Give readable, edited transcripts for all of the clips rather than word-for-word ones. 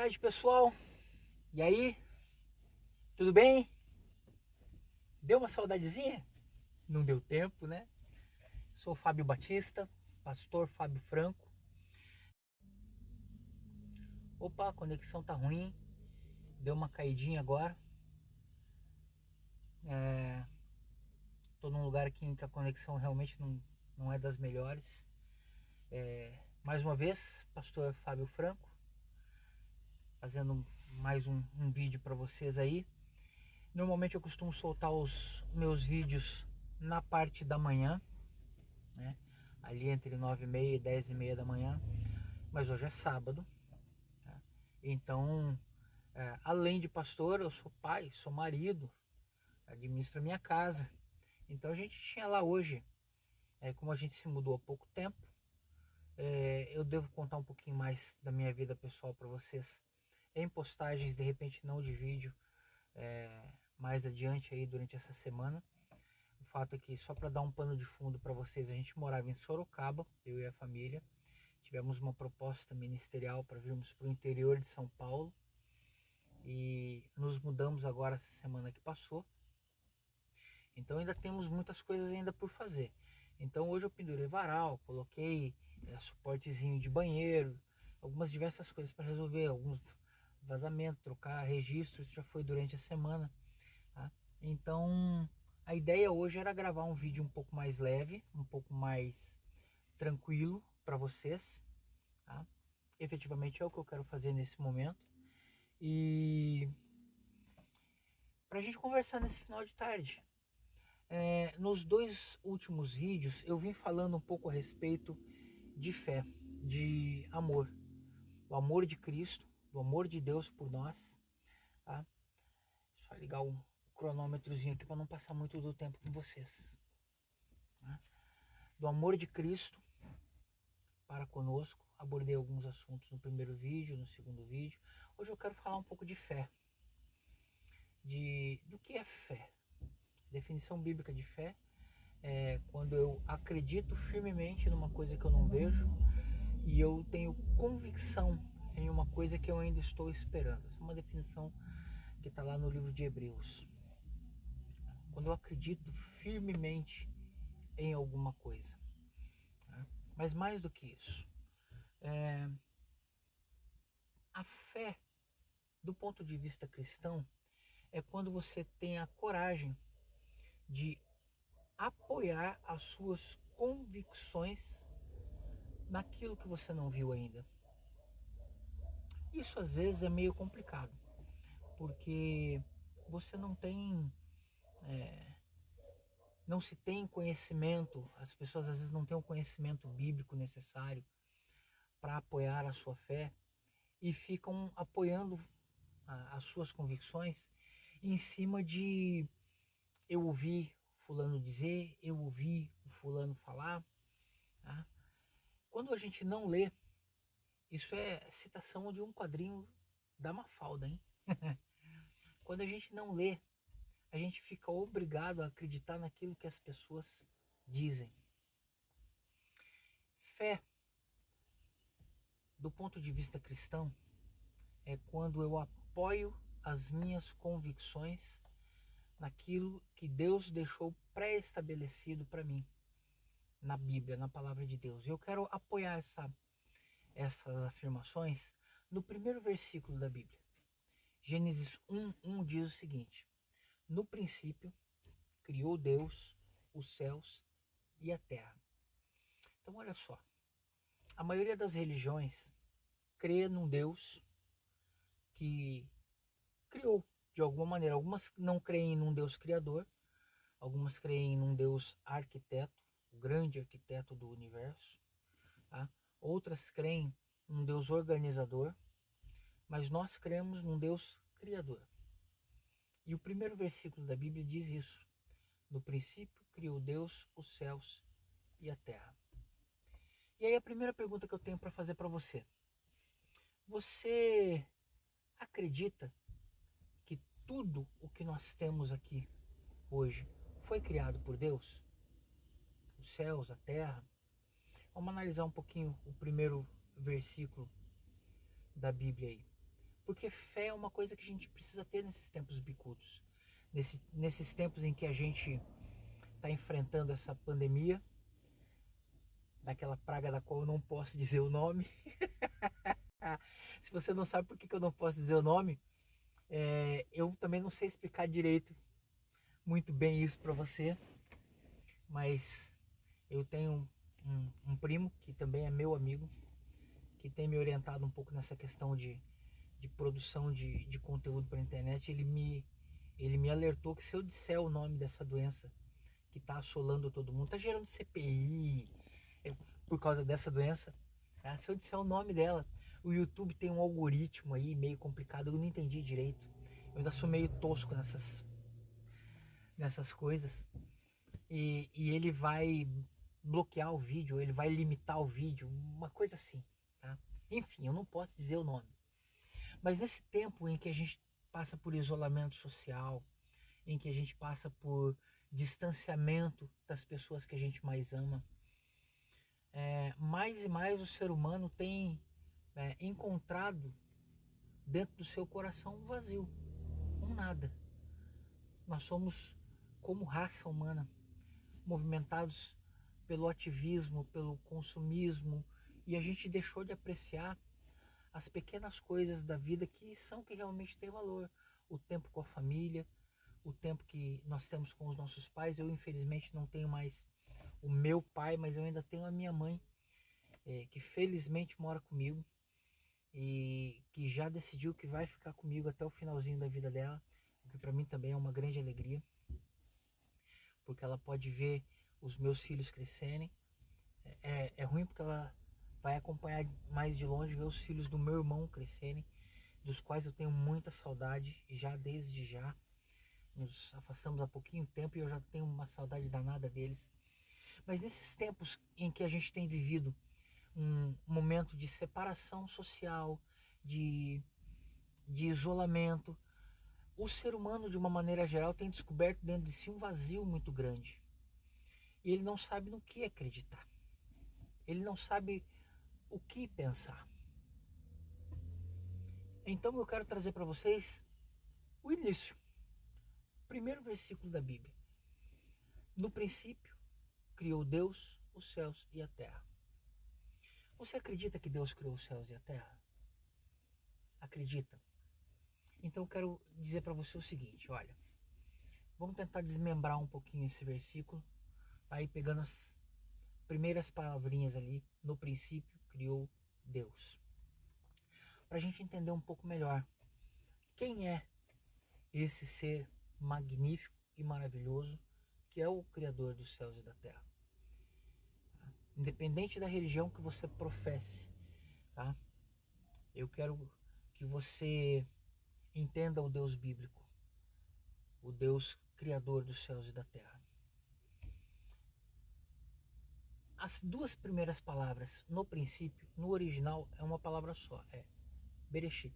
tarde, pessoal. E aí? Tudo bem? Deu uma saudadezinha? Não deu tempo, né? Sou o Fábio Batista, pastor Fábio Franco. Opa, a conexão tá ruim. Deu uma caidinha agora. Tô num lugar aqui em que a conexão realmente não é das melhores. Mais uma vez, pastor Fábio Franco, fazendo mais um vídeo para vocês aí. Normalmente eu costumo soltar os meus vídeos na parte da manhã, né? Ali entre 9h30 e 10h30 da manhã, mas hoje é sábado, tá? Então, além de pastor, eu sou pai, sou marido, administro a minha casa. Então a gente tinha lá hoje, como a gente se mudou há pouco tempo, eu devo contar um pouquinho mais da minha vida pessoal para vocês em postagens, de repente não de vídeo, mais adiante aí durante essa semana. O fato é que, só para dar um pano de fundo para vocês, a gente morava em Sorocaba, eu e a família. Tivemos uma proposta ministerial para virmos para o interior de São Paulo e nos mudamos agora essa semana que passou. Então ainda temos muitas coisas ainda por fazer. Então hoje eu pendurei varal, coloquei suportezinho de banheiro, algumas diversas coisas para resolver, alguns vazamentos, trocar registros, já foi durante a semana, tá? Então a ideia hoje era gravar um vídeo um pouco mais leve, um pouco mais tranquilo para vocês, tá? Efetivamente é o que eu quero fazer nesse momento. E para a gente conversar nesse final de tarde. Nos dois últimos vídeos eu vim falando um pouco a respeito de fé, de amor, o amor de Cristo, o amor de Deus por nós, tá? Só ligar o cronômetrozinho aqui para não passar muito do tempo com vocês, tá? Do amor de Cristo para conosco. Abordei alguns assuntos no primeiro vídeo, no segundo vídeo. Hoje eu quero falar um pouco de fé, do que é fé. Definição bíblica de fé é quando eu acredito firmemente numa coisa que eu não vejo e eu tenho convicção em uma coisa que eu ainda estou esperando. Essa é uma definição que está lá no livro de Hebreus. Quando eu acredito firmemente em alguma coisa, né? Mas mais do que isso, a fé, do ponto de vista cristão, é quando você tem a coragem de apoiar as suas convicções naquilo que você não viu ainda. Isso às vezes é meio complicado, porque você não se tem conhecimento, as pessoas às vezes não têm o conhecimento bíblico necessário para apoiar a sua fé e ficam apoiando as suas convicções em cima de eu ouvi fulano dizer, eu ouvi o fulano falar, tá? Quando a gente não lê, isso é citação de um quadrinho da Mafalda, hein? Quando a gente não lê, a gente fica obrigado a acreditar naquilo que as pessoas dizem. Fé, do ponto de vista cristão, é quando eu apoio as minhas convicções naquilo que Deus deixou pré-estabelecido para mim, na Bíblia, na palavra de Deus. Eu quero apoiar essas afirmações no primeiro versículo da Bíblia. Gênesis 1:1 diz o seguinte: no princípio criou Deus os céus e a terra. Então olha só, a maioria das religiões crê num Deus que criou de alguma maneira. Algumas não creem num Deus criador, algumas creem num Deus arquiteto, o grande arquiteto do universo, tá? Outras creem num Deus organizador, mas nós cremos num Deus criador. E o primeiro versículo da Bíblia diz isso: no princípio criou Deus os céus e a terra. E aí a primeira pergunta que eu tenho para fazer para você: você acredita que tudo o que nós temos aqui hoje foi criado por Deus? Os céus, a terra? Vamos analisar um pouquinho o primeiro versículo da Bíblia aí. Porque fé é uma coisa que a gente precisa ter nesses tempos bicudos. Nesses tempos em que a gente está enfrentando essa pandemia, daquela praga da qual eu não posso dizer o nome. Se você não sabe por que eu não posso dizer o nome, eu também não sei explicar direito muito bem isso para você, mas eu tenho um primo que também é meu amigo, que tem me orientado um pouco nessa questão de produção de conteúdo para a internet. Ele me alertou que se eu disser o nome dessa doença que está assolando todo mundo, está gerando CPI por causa dessa doença, tá? Se eu disser o nome dela, o YouTube tem um algoritmo aí meio complicado, eu não entendi direito, eu ainda sou meio tosco nessas coisas, e ele vai bloquear o vídeo, ele vai limitar o vídeo, uma coisa assim, tá? Enfim, eu não posso dizer o nome. Mas nesse tempo em que a gente passa por isolamento social, em que a gente passa por distanciamento das pessoas que a gente mais ama, mais e mais o ser humano tem encontrado dentro do seu coração um vazio, um nada. Nós somos, como raça humana, movimentados pelo ativismo, pelo consumismo, e a gente deixou de apreciar as pequenas coisas da vida que realmente têm valor. O tempo com a família, o tempo que nós temos com os nossos pais. Eu infelizmente não tenho mais o meu pai, mas eu ainda tenho a minha mãe, que felizmente mora comigo e que já decidiu que vai ficar comigo até o finalzinho da vida dela, o que para mim também é uma grande alegria, porque ela pode ver os meus filhos crescerem. É ruim porque ela vai acompanhar mais de longe, ver os filhos do meu irmão crescerem, dos quais eu tenho muita saudade, já desde já. Nos afastamos há pouquinho tempo e eu já tenho uma saudade danada deles. Mas nesses tempos em que a gente tem vivido um momento de separação social, de isolamento, o ser humano, de uma maneira geral, tem descoberto dentro de si um vazio muito grande. E ele não sabe no que acreditar. Ele não sabe o que pensar. Então eu quero trazer para vocês o início. Primeiro versículo da Bíblia. No princípio, criou Deus os céus e a terra. Você acredita que Deus criou os céus e a terra? Acredita? Então eu quero dizer para você o seguinte, olha, vamos tentar desmembrar um pouquinho esse versículo, aí pegando as primeiras palavrinhas ali, no princípio criou Deus. Para a gente entender um pouco melhor quem é esse ser magnífico e maravilhoso que é o Criador dos céus e da terra. Independente da religião que você professe, tá? Eu quero que você entenda o Deus bíblico, o Deus criador dos céus e da terra. As duas primeiras palavras, no princípio, no original, é uma palavra só, é Bereshit.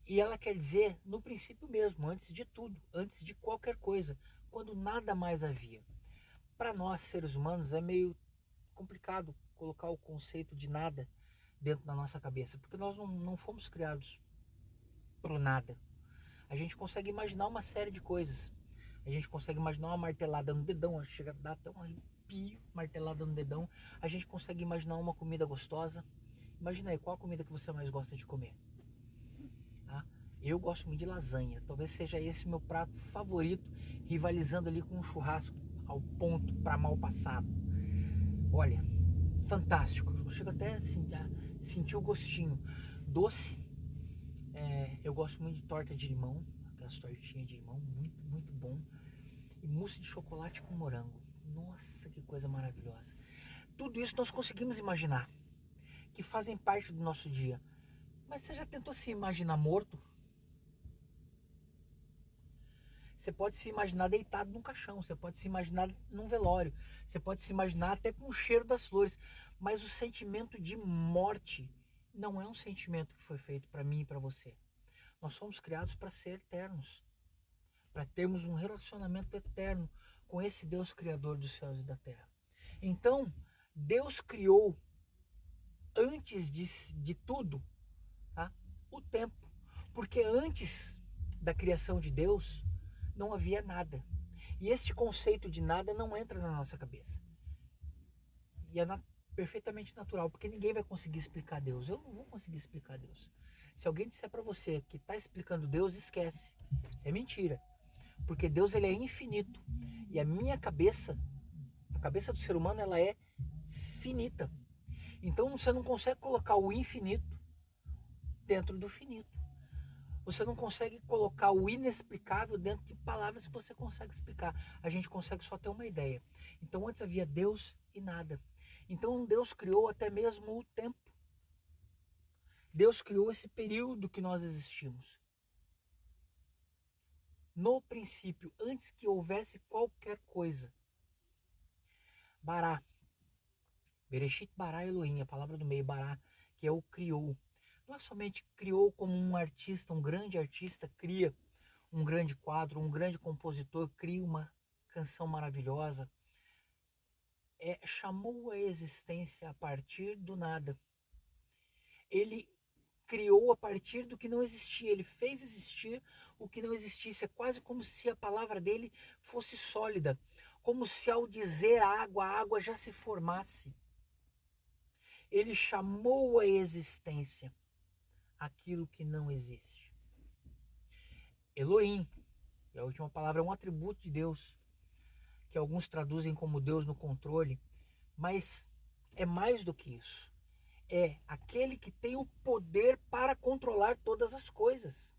E ela quer dizer no princípio mesmo, antes de tudo, antes de qualquer coisa, quando nada mais havia. Para nós, seres humanos, é meio complicado colocar o conceito de nada dentro da nossa cabeça, porque nós não fomos criados pro nada. A gente consegue imaginar uma série de coisas. A gente consegue imaginar uma martelada no dedão, chega a dar até um arrepio, martelada no dedão. A gente consegue imaginar uma comida gostosa. Imagina aí, qual a comida que você mais gosta de comer? Tá? Eu gosto muito de lasanha. Talvez seja esse meu prato favorito, rivalizando ali com um churrasco ao ponto para mal passado. Olha, fantástico. Eu chego até a sentir o gostinho doce. Eu gosto muito de torta de limão, aquelas tortinhas de limão, muito, muito bom. E mousse de chocolate com morango. Nossa, que coisa maravilhosa. Tudo isso nós conseguimos imaginar, que fazem parte do nosso dia. Mas você já tentou se imaginar morto? Você pode se imaginar deitado num caixão, você pode se imaginar num velório, você pode se imaginar até com o cheiro das flores. Mas o sentimento de morte não é um sentimento que foi feito para mim e para você. Nós somos criados para ser eternos, para termos um relacionamento eterno com esse Deus criador dos céus e da terra. Então, Deus criou, antes de tudo, tá? Porque antes da criação de Deus, não havia nada. E este conceito de nada não entra na nossa cabeça. E é perfeitamente natural, porque ninguém vai conseguir explicar Deus. Eu não vou conseguir explicar Deus. Se alguém disser para você que está explicando Deus, esquece. Isso é mentira. Porque Deus, ele é infinito. E a minha cabeça, a cabeça do ser humano, ela é finita. Então você não consegue colocar o infinito dentro do finito. Você não consegue colocar o inexplicável dentro de palavras que você consegue explicar. A gente consegue só ter uma ideia. Então antes havia Deus e nada. Então Deus criou até mesmo o tempo. Deus criou esse período que nós existimos. No princípio, antes que houvesse qualquer coisa. Bará. Bereshit bara Elohim, a palavra do meio, bará, que é o criou. Não é somente criou como um artista, um grande artista cria um grande quadro, um grande compositor cria uma canção maravilhosa. Chamou a existência a partir do nada. Ele criou a partir do que não existia. Ele fez existir o que não existisse. É quase como se a palavra dele fosse sólida. Como se ao dizer água, a água já se formasse. Ele chamou a existência aquilo que não existe. Elohim, e a última palavra é um atributo de Deus, que alguns traduzem como Deus no controle, mas é mais do que isso. É aquele que tem o poder para controlar todas as coisas.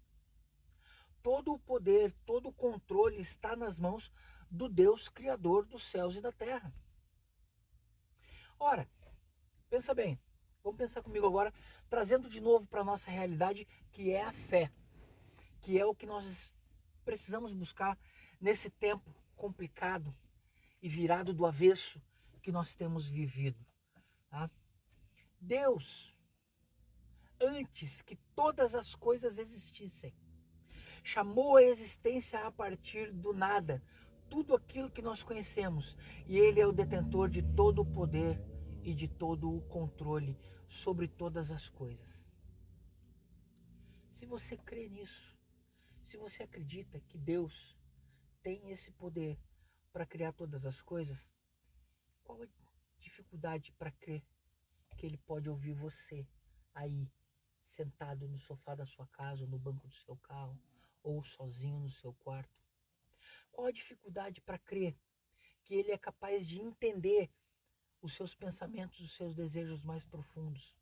Todo o poder, todo o controle está nas mãos do Deus Criador dos céus e da terra. Ora, pensa bem, vamos pensar comigo agora, trazendo de novo para a nossa realidade, que é a fé, que é o que nós precisamos buscar nesse tempo complicado e virado do avesso que nós temos vivido. Tá? Deus, antes que todas as coisas existissem, chamou a existência a partir do nada, tudo aquilo que nós conhecemos, e Ele é o detentor de todo o poder e de todo o controle sobre todas as coisas. Se você crê nisso, se você acredita que Deus tem esse poder para criar todas as coisas, qual a dificuldade para crer que Ele pode ouvir você aí, sentado no sofá da sua casa, ou no banco do seu carro, ou sozinho no seu quarto? Qual a dificuldade para crer que Ele é capaz de entender os seus pensamentos, os seus desejos mais profundos?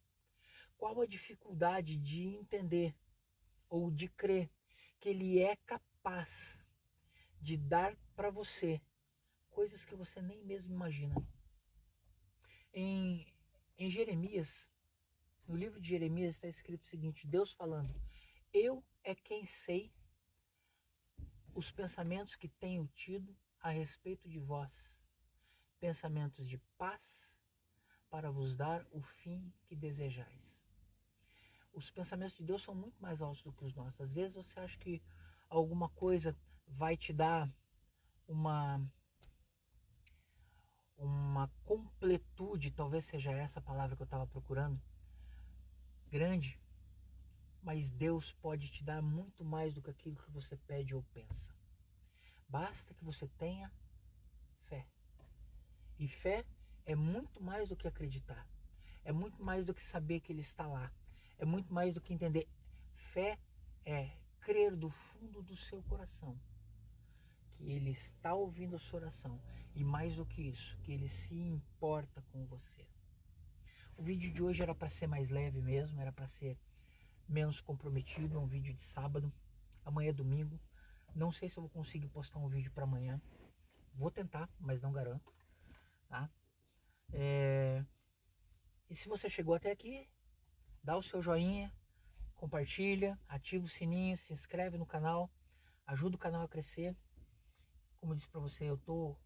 Qual a dificuldade de entender ou de crer que Ele é capaz de dar para você coisas que você nem mesmo imagina? Em Jeremias, no livro de Jeremias está escrito o seguinte, Deus falando, eu é quem sei os pensamentos que tenho tido a respeito de vós, pensamentos de paz, para vos dar o fim que desejais. Os pensamentos de Deus são muito mais altos do que os nossos. Às vezes você acha que alguma coisa vai te dar uma completude, talvez seja essa a palavra que eu estava procurando, grande, mas Deus pode te dar muito mais do que aquilo que você pede ou pensa. Basta que você tenha fé. E fé é muito mais do que acreditar. É muito mais do que saber que Ele está lá. É muito mais do que entender. Fé é crer do fundo do seu coração que Ele está ouvindo a sua oração. E mais do que isso, que Ele se importa com você. O vídeo de hoje era para ser mais leve mesmo, era para ser menos comprometido. É um vídeo de sábado. Amanhã é domingo. Não sei se eu vou conseguir postar um vídeo para amanhã. Vou tentar, mas não garanto. Tá? E se você chegou até aqui, dá o seu joinha, compartilha, ativa o sininho, se inscreve no canal, ajuda o canal a crescer. Como eu disse para você, eu estou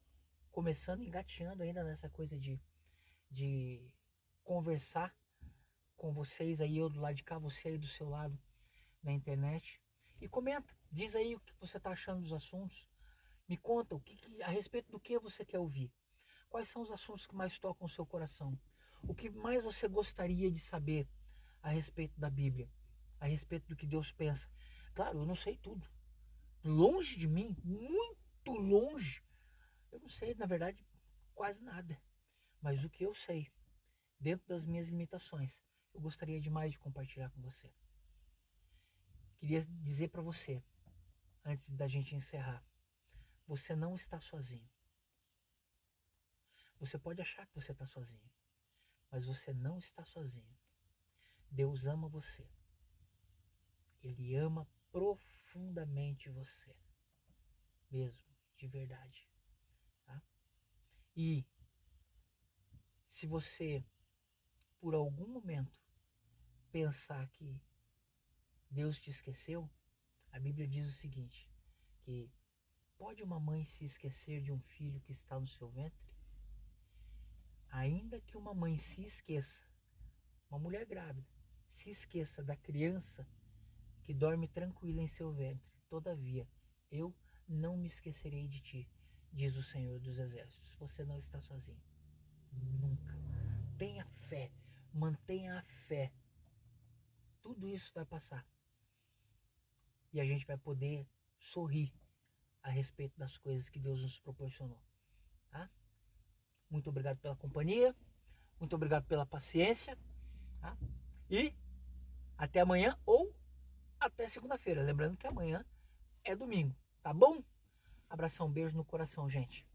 começando, engateando ainda nessa coisa de conversar com vocês aí, eu do lado de cá, você aí do seu lado na internet. E comenta, diz aí o que você está achando dos assuntos. Me conta a respeito do que você quer ouvir. Quais são os assuntos que mais tocam o seu coração? O que mais você gostaria de saber a respeito da Bíblia, a respeito do que Deus pensa. Claro, eu não sei tudo. Longe de mim, muito longe, eu não sei, na verdade, quase nada. Mas o que eu sei, dentro das minhas limitações, eu gostaria demais de compartilhar com você. Queria dizer para você, antes da gente encerrar, você não está sozinho. Você pode achar que você está sozinho, mas você não está sozinho. Deus ama você. Ele ama profundamente você. Mesmo, de verdade. Tá? E se você, por algum momento, pensar que Deus te esqueceu, a Bíblia diz o seguinte, que pode uma mãe se esquecer de um filho que está no seu ventre? Ainda que uma mãe se esqueça, uma mulher grávida, se esqueça da criança que dorme tranquila em seu ventre, todavia, eu não me esquecerei de ti, diz o Senhor dos Exércitos. Você não está sozinho. Nunca. Tenha fé, mantenha a fé. Tudo isso vai passar. E a gente vai poder sorrir a respeito das coisas que Deus nos proporcionou. Tá? Muito obrigado pela companhia. Muito obrigado pela paciência. Tá? E até amanhã ou até segunda-feira. Lembrando que amanhã é domingo. Tá bom? Abração, beijo no coração, gente.